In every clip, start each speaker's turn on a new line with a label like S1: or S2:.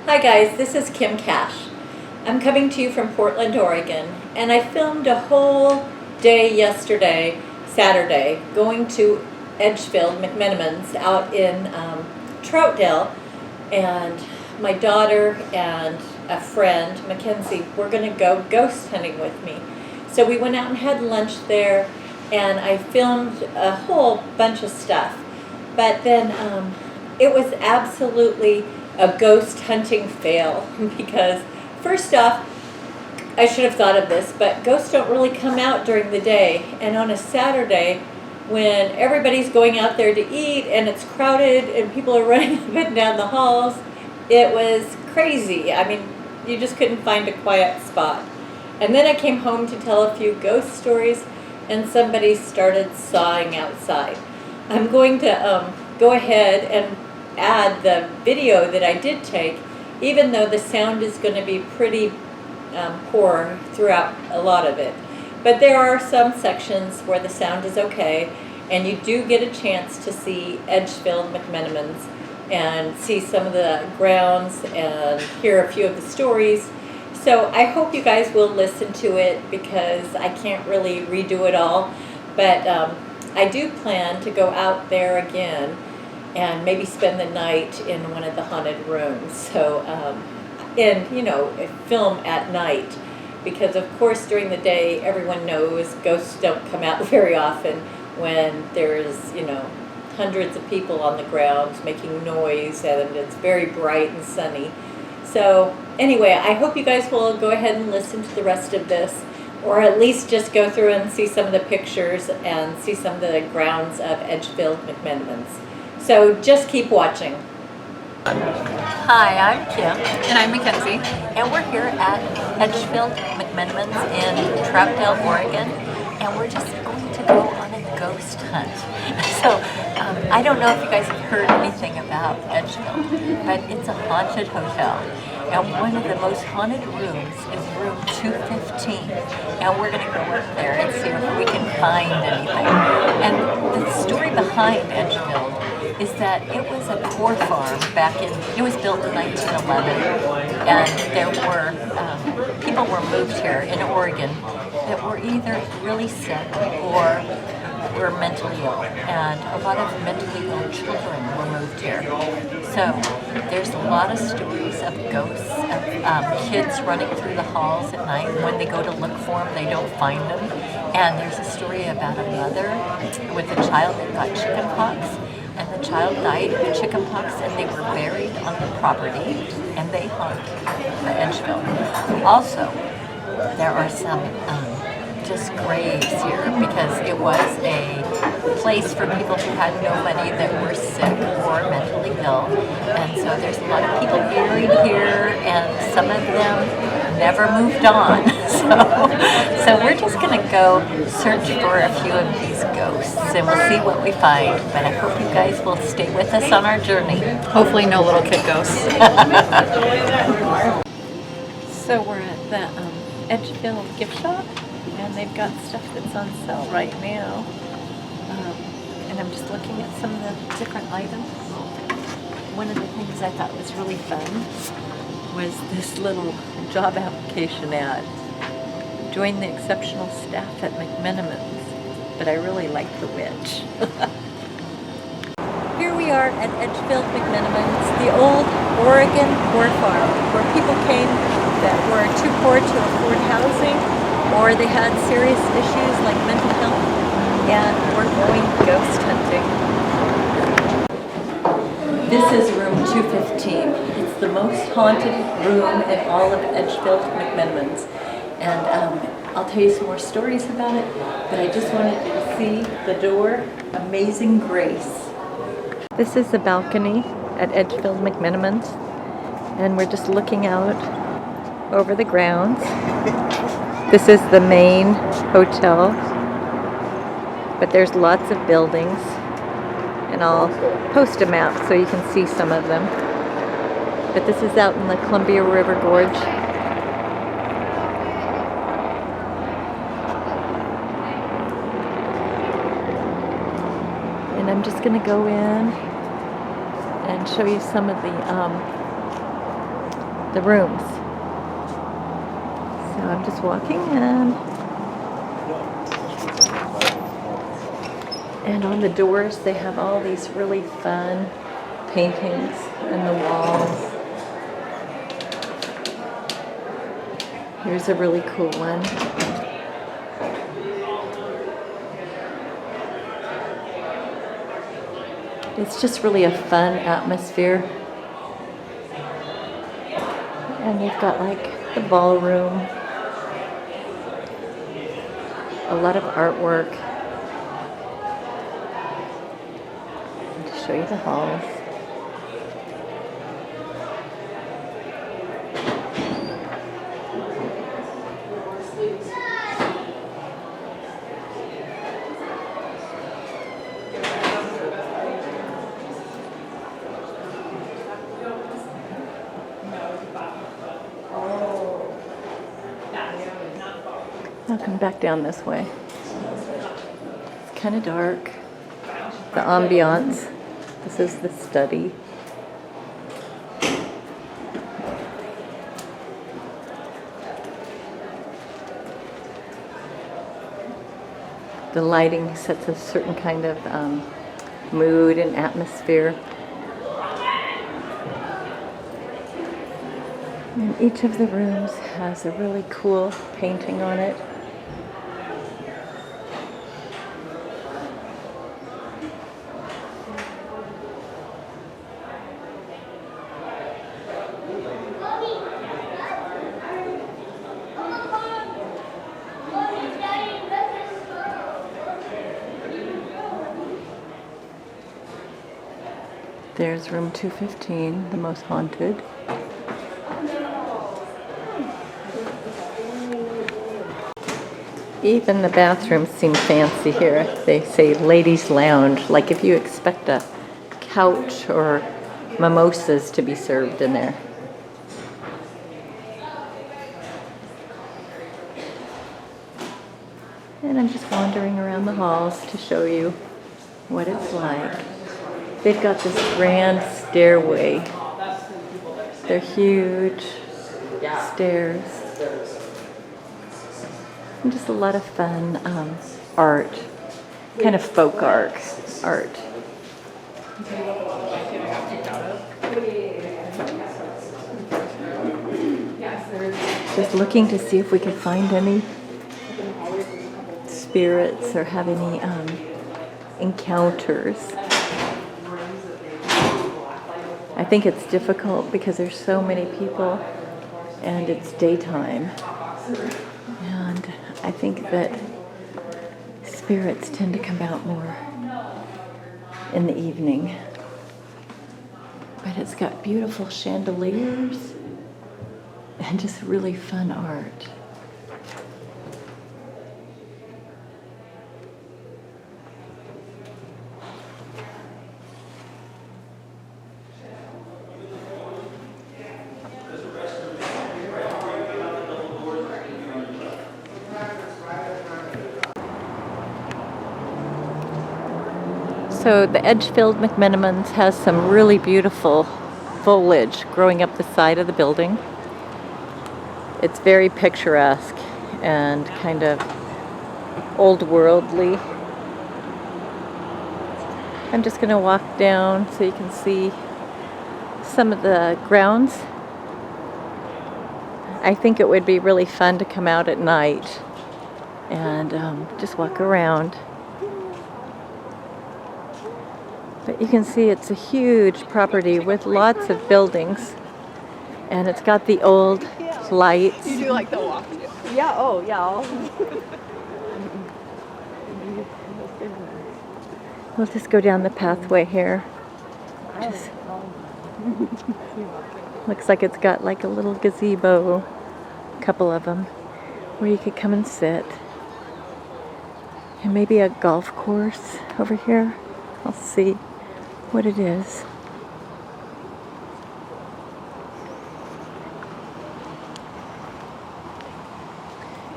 S1: Hi guys, this is Kim Cash. I'm coming to you from Portland, Oregon, and I filmed a whole day yesterday, Saturday, going to Edgefield, McMenamins, out in Troutdale, and my daughter and a friend, Mackenzie, were going to go ghost hunting with me. So we went out and had lunch there, and I filmed a whole bunch of stuff. But then it was absolutely a ghost hunting fail because first off, I should have thought of this, but ghosts don't really come out during the day. And on a Saturday, when everybody's going out there to eat and it's crowded and people are running up and down the halls, it was crazy. I mean, you just couldn't find a quiet spot. And then I came home to tell a few ghost stories and somebody started sawing outside. I'm going to go ahead and add the video that I did take, even though the sound is going to be pretty poor throughout a lot of it. But there are some sections where the sound is okay, and you do get a chance to see Edgefield, McMenamins, and see some of the grounds and hear a few of the stories. So I hope you guys will listen to it because I can't really redo it all, but I do plan to go out there again and maybe spend the night in one of the haunted rooms. So, film at night, because of course during the day everyone knows ghosts don't come out very often when there's, hundreds of people on the grounds making noise and it's very bright and sunny. So anyway, I hope you guys will go ahead and listen to the rest of this, or at least just go through and see some of the pictures and see some of the grounds of Edgefield, McMenamins. So just keep watching. Hi, I'm Kim.
S2: And I'm Mackenzie.
S1: And we're here at Edgefield McMenamins in Troutdale, Oregon. And we're just going to go on a ghost hunt. So I don't know if you guys have heard anything about Edgefield, but it's a haunted hotel. And one of the most haunted rooms is room 215. And we're going to go up there and see if we can find anything. And the story behind Edgefield is that it was a poor farm it was built in 1911, and there were, people were moved here in Oregon that were either really sick or were mentally ill, and a lot of mentally ill children were moved here. So there's a lot of stories of ghosts, of kids running through the halls at night. When they go to look for them, they don't find them. And there's a story about a mother with a child that got chicken pox. And the child died of chickenpox, and they were buried on the property, and they haunt the Edgefield. Also, there are some just graves here because it was a place for people who had no money, that were sick or mentally ill. And so there's a lot of people buried here, and some of them never moved on. So we're just going to go search for a few of these ghosts, and we'll see what we find. But I hope you guys will stay with us on our journey.
S2: Hopefully no little kid ghosts.
S1: So we're at the Edgefield gift shop, and they've got stuff that's on sale right now. And I'm just looking at some of the different items. One of the things I thought was really fun was this little job application ad. Join the exceptional staff at McMenamins, but I really like the witch. Here we are at Edgefield McMenamins, the old Oregon poor farm, where people came that were too poor to afford housing, or they had serious issues like mental health, and were going ghost hunting. This is room 215. It's the most haunted room in all of Edgefield McMenamins. And I'll tell you some more stories about it, but I just wanted you to see the door. Amazing Grace. This is the balcony at Edgefield McMenamins, and we're just looking out over the grounds. This is the main hotel, but there's lots of buildings, and I'll post a map so you can see some of them. But this is out in the Columbia River Gorge. And I'm just going to go in and show you some of the the rooms. So I'm just walking in. And on the doors they have all these really fun paintings in the walls. Here's a really cool one. It's just really a fun atmosphere. And they've got like the ballroom, a lot of artwork. And to show you the halls. I'll come back down this way. It's kind of dark. The ambiance. This is the study. The lighting sets a certain kind of mood and atmosphere. And each of the rooms has a really cool painting on it. There's room 215, the most haunted. Even the bathrooms seem fancy here. They say ladies' lounge, like if you expect a couch or mimosas to be served in there. And I'm just wandering around the halls to show you what it's like. They've got this grand stairway. They're huge stairs. And just a lot of fun art, kind of folk art. Just looking to see if we can find any spirits or have any encounters. I think it's difficult because there's so many people and it's daytime. And I think that spirits tend to come out more in the evening. But it's got beautiful chandeliers and just really fun art. So the Edgefield McMenamins has some really beautiful foliage growing up the side of the building. It's very picturesque and kind of old worldly. I'm just going to walk down so you can see some of the grounds. I think it would be really fun to come out at night and just walk around. But you can see it's a huge property with lots of buildings, and it's got the old lights.
S2: You do like the walk?
S1: Yeah, oh yeah. We'll just go down the pathway here. Just looks like it's got like a little gazebo, a couple of them, where you could come and sit. And maybe a golf course over here. I'll see what it is.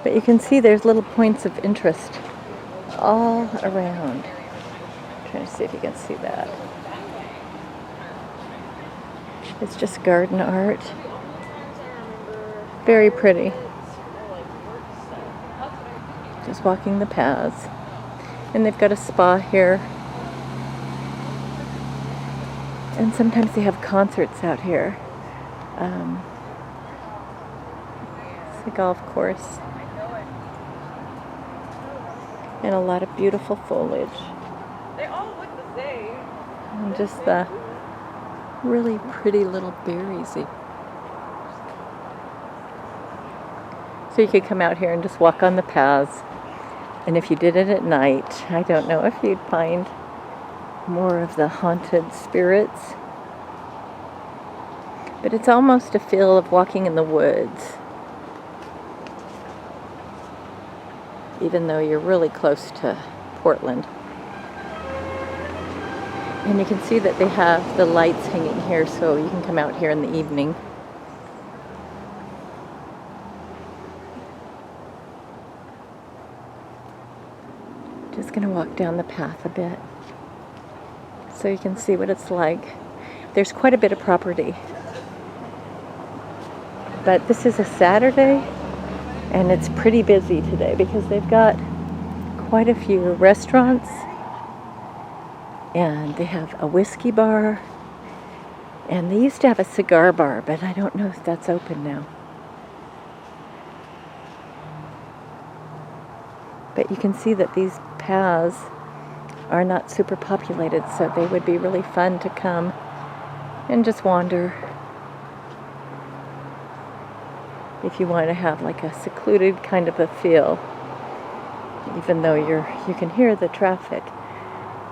S1: But you can see there's little points of interest all around. I'm trying to see if you can see that. It's just garden art. Very pretty. Just walking the paths. And they've got a spa here. And sometimes they have concerts out here. It's a golf course. And a lot of beautiful foliage.
S3: They all look the same.
S1: And just the really pretty little berries. So you could come out here and just walk on the paths. And if you did it at night, I don't know if you'd find more of the haunted spirits. But it's almost a feel of walking in the woods. Even though you're really close to Portland. And you can see that they have the lights hanging here, so you can come out here in the evening. Just going to walk down the path a bit so you can see what it's like. There's quite a bit of property. But this is a Saturday and it's pretty busy today because they've got quite a few restaurants and they have a whiskey bar and they used to have a cigar bar, but I don't know if that's open now. But you can see that these paths are not super populated, so they would be really fun to come and just wander if you want to have like a secluded kind of a feel. Even though you can hear the traffic,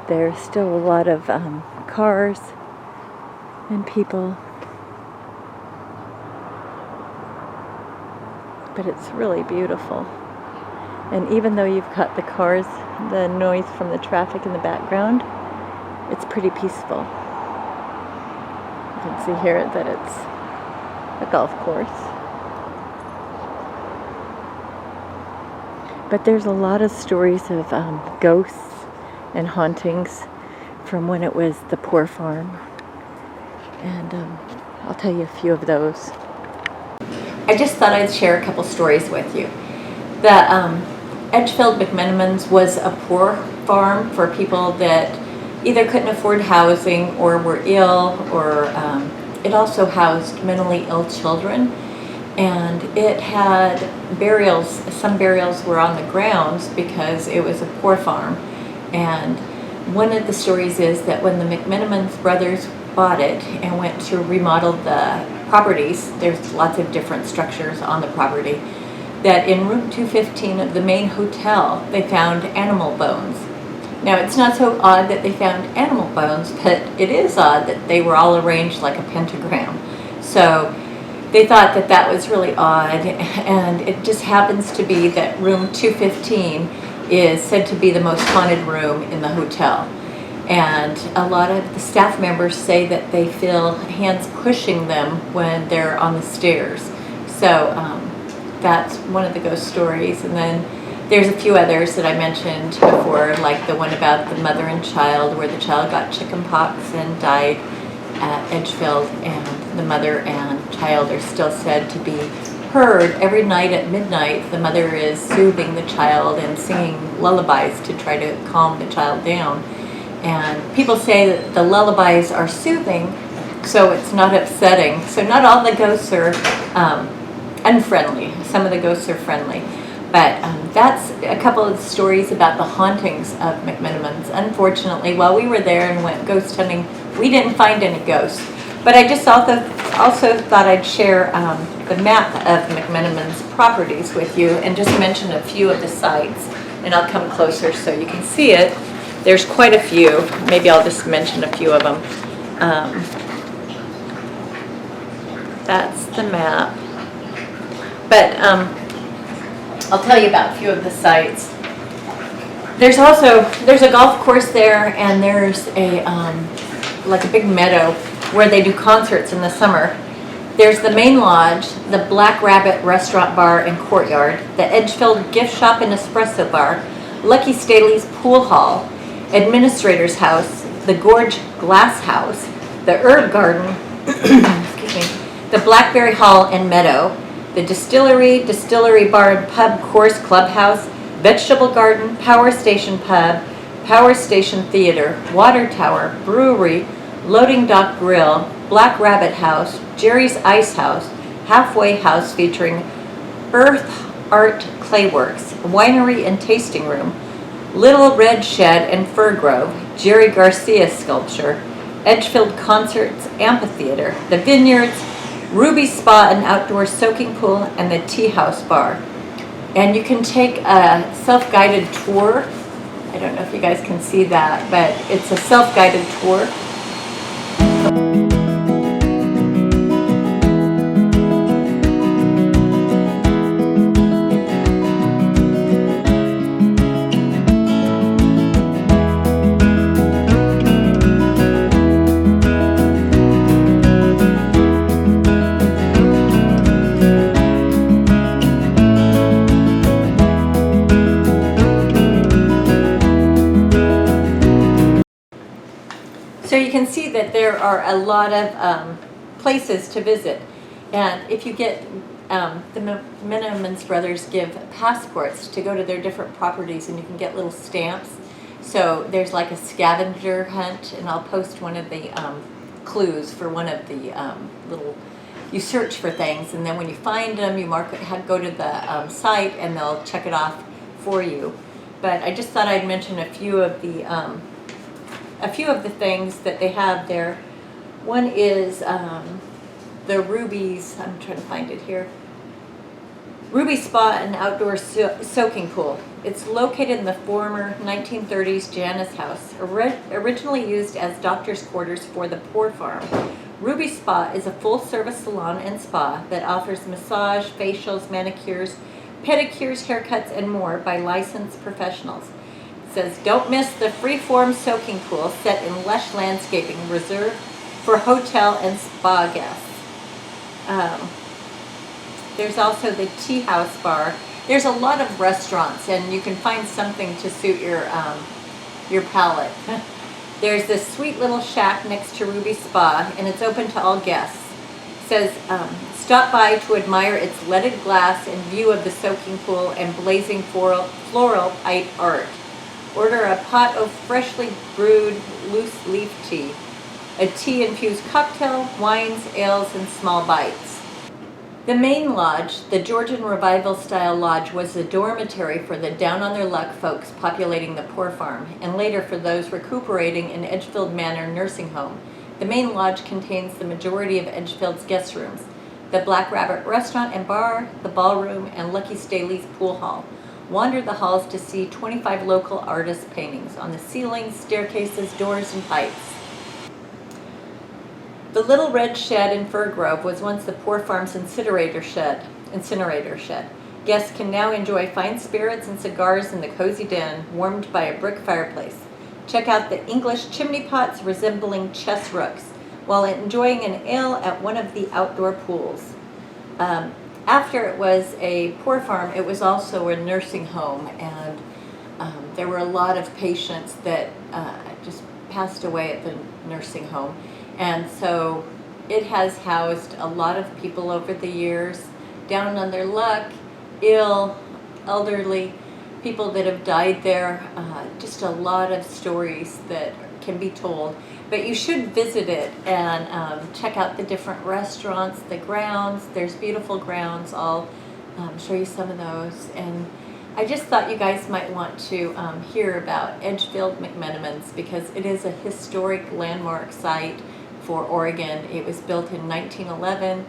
S1: there's still a lot of cars and people. But it's really beautiful. And even though you've got the cars, the noise from the traffic in the background, it's pretty peaceful. You can see here that it's a golf course. But there's a lot of stories of ghosts and hauntings from when it was the poor farm. And I'll tell you a few of those. I just thought I'd share a couple stories with you. The Edgefield McMenamins was a poor farm for people that either couldn't afford housing or were ill, or it also housed mentally ill children. And it had burials. Some burials were on the grounds because it was a poor farm. And one of the stories is that when the McMenamins brothers bought it and went to remodel the properties, there's lots of different structures on the property, that in room 215 of the main hotel, they found animal bones. Now, it's not so odd that they found animal bones, but it is odd that they were all arranged like a pentagram. So they thought that that was really odd, and it just happens to be that room 215 is said to be the most haunted room in the hotel. And a lot of the staff members say that they feel hands pushing them when they're on the stairs. So that's one of the ghost stories. And then there's a few others that I mentioned before, like the one about the mother and child, where the child got chicken pox and died at Edgefield, and the mother and child are still said to be heard every night at midnight. The mother is soothing the child and singing lullabies to try to calm the child down. And people say that the lullabies are soothing, so it's not upsetting. So not all the ghosts are unfriendly. Some of the ghosts are friendly. But that's a couple of stories about the hauntings of McMenamins. Unfortunately, while we were there and went ghost hunting, we didn't find any ghosts. But I just also thought I'd share the map of McMenamins properties with you and just mention a few of the sites. And I'll come closer so you can see it. There's quite a few. Maybe I'll just mention a few of them. That's the map. But I'll tell you about a few of the sites. There's a golf course there, and there's a like a big meadow where they do concerts in the summer. There's the main lodge, the Black Rabbit restaurant bar and courtyard, the Edgefield gift shop and espresso bar, Lucky Staley's pool hall, administrator's house, the Gorge glass house, the herb garden, excuse me, the Blackberry Hall and meadow, the Distillery Bar and Pub Course Clubhouse, Vegetable Garden, Power Station Pub, Power Station Theater, Water Tower, Brewery, Loading Dock Grill, Black Rabbit House, Jerry's Ice House, Halfway House featuring Earth Art Clayworks, Winery and Tasting Room, Little Red Shed and Fir Grove, Jerry Garcia Sculpture, Edgefield Concerts Amphitheater, the Vineyards, Ruby Spa and Outdoor Soaking Pool, and the Tea House Bar. And you can take a self-guided tour. I don't know if you guys can see that, but it's a self-guided tour. So you can see that there are a lot of places to visit, and if you get the McMenamins brothers give passports to go to their different properties, and you can get little stamps. So there's like a scavenger hunt, and I'll post one of the clues for one of the little. You search for things, and then when you find them, you mark it. Go to the site, and they'll check it off for you. But I just thought I'd mention a few of the things that they have there. One is the Ruby's, I'm trying to find it here, Ruby Spa and Outdoor Soaking Pool. It's located in the former 1930s Janus House, originally used as doctor's quarters for the Poor Farm. Ruby Spa is a full-service salon and spa that offers massage, facials, manicures, pedicures, haircuts, and more by licensed professionals. Says, don't miss the free-form soaking pool set in lush landscaping reserved for hotel and spa guests. There's also the Tea House Bar. There's a lot of restaurants, and you can find something to suit your palate. There's this sweet little shack next to Ruby Spa, and it's open to all guests. It says, stop by to admire its leaded glass and view of the soaking pool and blazing floral pipe art. Order a pot of freshly brewed loose leaf tea, a tea-infused cocktail, wines, ales, and small bites. The main lodge, the Georgian Revival-style lodge, was the dormitory for the down-on-their-luck folks populating the Poor Farm, and later for those recuperating in Edgefield Manor nursing home. The main lodge contains the majority of Edgefield's guest rooms, the Black Rabbit restaurant and bar, the ballroom, and Lucky Staley's pool hall. Wander the halls to see 25 local artist paintings on the ceilings, staircases, doors, and pipes. The Little Red Shed in Fir Grove was once the Poor Farm's incinerator shed. Guests can now enjoy fine spirits and cigars in the cozy den, warmed by a brick fireplace. Check out the English chimney pots resembling chess rooks, while enjoying an ale at one of the outdoor pools. After it was a Poor Farm, it was also a nursing home, and there were a lot of patients that just passed away at the nursing home. And so it has housed a lot of people over the years, down on their luck, ill, elderly, people that have died there, just a lot of stories that can be told. But you should visit it and check out the different restaurants, the grounds. There's beautiful grounds. I'll show you some of those. And I just thought you guys might want to hear about Edgefield McMenamins, because it is a historic landmark site for Oregon. It was built in 1911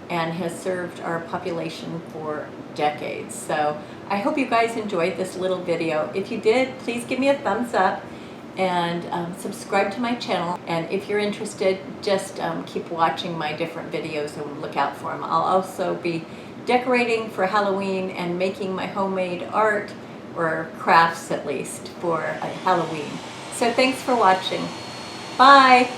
S1: and has served our population for decades. So I hope you guys enjoyed this little video. If you did, please give me a thumbs up and subscribe to my channel. And if you're interested, just keep watching my different videos and look out for them. I'll also be decorating for Halloween and making my homemade art, or crafts at least, for Halloween. So thanks for watching. Bye!